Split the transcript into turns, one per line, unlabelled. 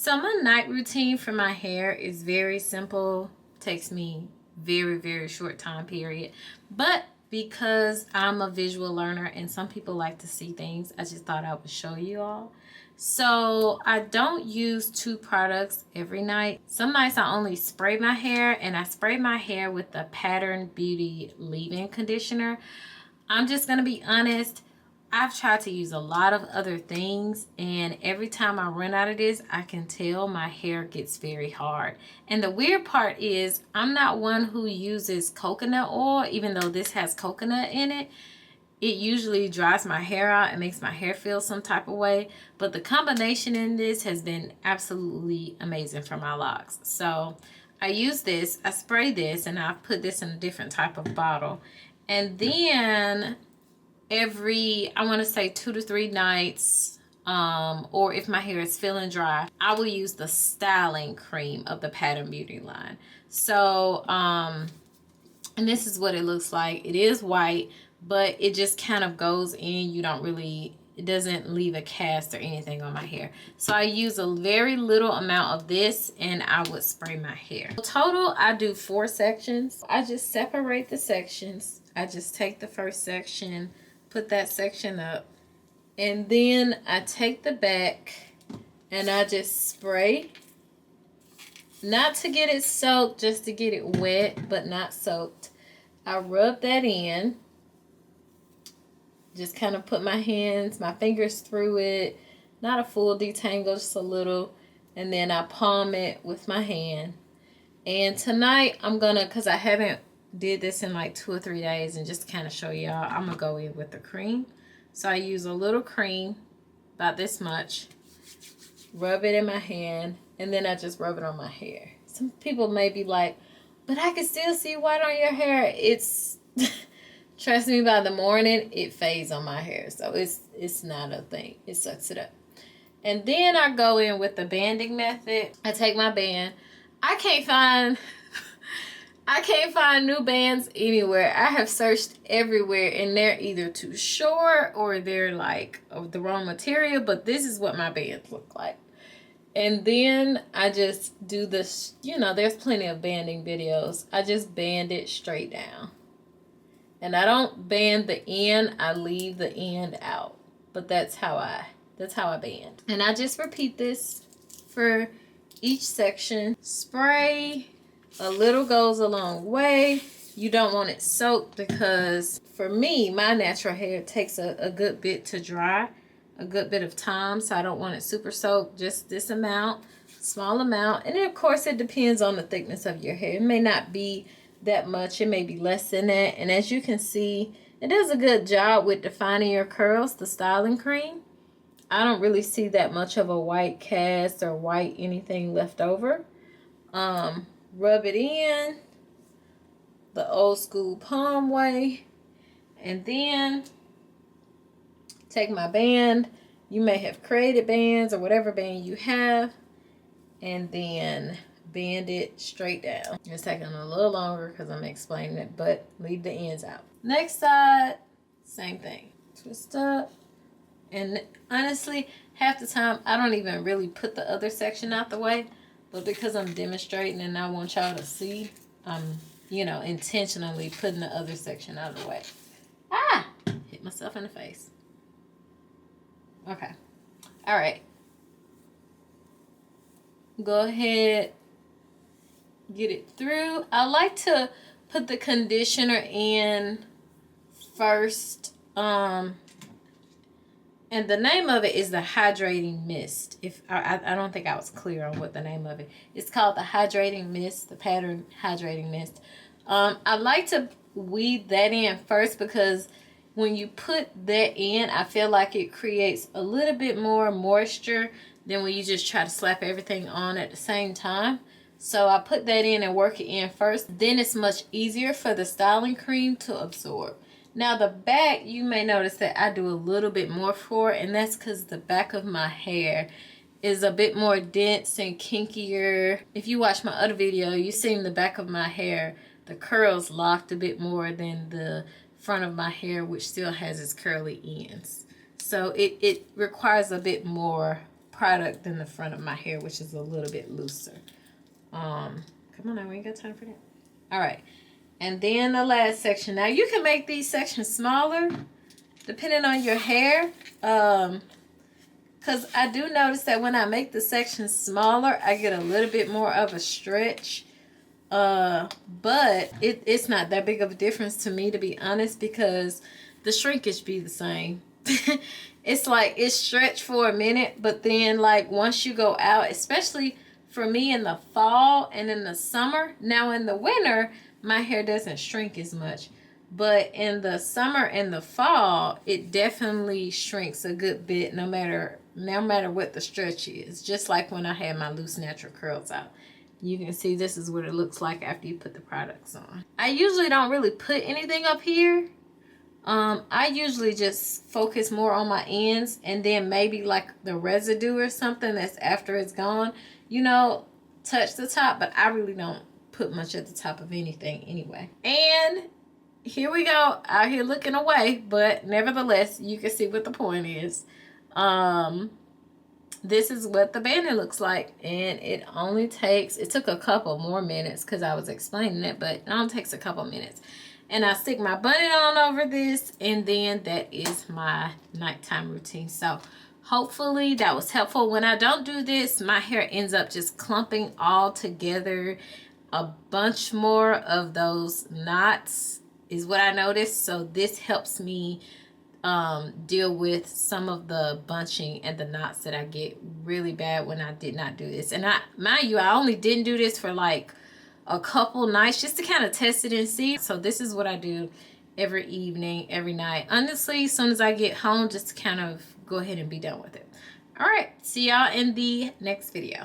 So my night routine for my hair is very simple. Takes me very short time period. But because I'm a visual learner and some people like to see things, I just thought I would show you all. So I don't use 2 products every night. Some nights I only spray my hair, and I spray my hair with the Pattern Beauty leave-in conditioner. I'm just gonna be honest, I've tried to use a lot of other things, and every time I run out of this, I can tell my hair gets very hard. And the weird part is, I'm not one who uses coconut oil, even though this has coconut in it. It usually dries my hair out and makes my hair feel some type of way. But the combination in this has been absolutely amazing for my locks. So I use this, I spray this, and I've put this in a different type of bottle. And then every, I want to say 2 to 3 nights, or if my hair is feeling dry, I will use the styling cream of the Pattern Beauty line. So, and this is what it looks like. It is white, but it just kind of goes in. You don't really, it doesn't leave a cast or anything on my hair. So I use a very little amount of this, and I would spray my hair. Total, I do 4 sections. I just separate the sections. I just take the first section, put that section up, and then I take the back and I just spray. Not to get it soaked, just to get it wet, but not soaked. I rub that in. Just kind of put my hands, my fingers through it. Not a full detangle, just a little. And then I palm it with my hand. And tonight I'm gonna, cause I haven't did this in like 2 or 3 days, and just to kind of show y'all, I'm gonna go in with the cream. So I use a little cream, about this much, rub it in my hand, and then I just rub it on my hair. Some people may be like, but I can still see white on your hair. It's trust me, by the morning it fades on my hair, so it's not a thing. It sucks it up. And then I go in with the banding method. I take my band. I can't find new bands anywhere. I have searched everywhere, and they're either too short or they're like of the wrong material, but this is what my bands look like. And then I just do this, you know, there's plenty of banding videos. I just band it straight down. And I don't band the end, I leave the end out. But that's how I band. And I just repeat this for each section. Spray. A little goes a long way. You don't want it soaked, because for me, my natural hair takes a good bit to dry, a good bit of time. So I don't want it super soaked, just this amount, small amount. And then of course it depends on the thickness of your hair. It may not be that much, it may be less than that. And as you can see, it does a good job with defining your curls, the styling cream. I don't really see that much of a white cast or white anything left over. Rub it in the old school palm way, and then take my band. You may have created bands or whatever band you have, and then band it straight down. It's taking a little longer because I'm explaining it, but leave the ends out. Next side, same thing. Twist up. And honestly, half the time I don't even really put the other section out the way, but because I'm demonstrating and I want y'all to see, I'm, you know, intentionally putting the other section out of the way. Ah! Hit myself in the face. Okay. All right. Go ahead. Get it through. I like to put the conditioner in first. And the name of it is the Hydrating Mist. If I don't think I was clear on what the name of it. It's called the Hydrating Mist, the Pattern Hydrating Mist. I like to weave that in first, because when you put that in, I feel like it creates a little bit more moisture than when you just try to slap everything on at the same time. So I put that in and work it in first. Then it's much easier for the styling cream to absorb. Now the back, you may notice that I do a little bit more for, and that's because the back of my hair is a bit more dense and kinkier. If you watch my other video, you seen the back of my hair, the curls locked a bit more than the front of my hair, which still has its curly ends. So it requires a bit more product than the front of my hair, which is a little bit looser. Come on now, we ain't got time for that. All right. And then the last section. Now you can make these sections smaller depending on your hair. Because I do notice that when I make the sections smaller, I get a little bit more of a stretch. But it's not that big of a difference to me, to be honest, because the shrinkage be the same. It's like it's stretched for a minute, but then like once you go out, especially for me in the fall and in the summer. Now in the winter, my hair doesn't shrink as much. But in the summer and the fall, it definitely shrinks a good bit no matter what the stretch is. Just like when I had my loose natural curls out. You can see this is what it looks like after you put the products on. I usually don't really put anything up here. I usually just focus more on my ends and then maybe like the residue or something that's after it's gone, you know, touch the top, but I really don't put much at the top of anything anyway. And here we go, out here looking away, but nevertheless, you can see what the point is. This is what the banding looks like, and it took a couple more minutes because I was explaining it, but it only takes a couple minutes. And I stick my bunny on over this, and then that is my nighttime routine. So hopefully that was helpful. When I don't do this, my hair ends up just clumping all together. A bunch more of those knots is what I noticed. So this helps me deal with some of the bunching and the knots that I get really bad when I did not do this. And mind you, I only didn't do this for like a couple nights just to kind of test it and see. So this is what I do every evening, every night. Honestly, as soon as I get home, just to kind of go ahead and be done with it. All right, see y'all in the next video.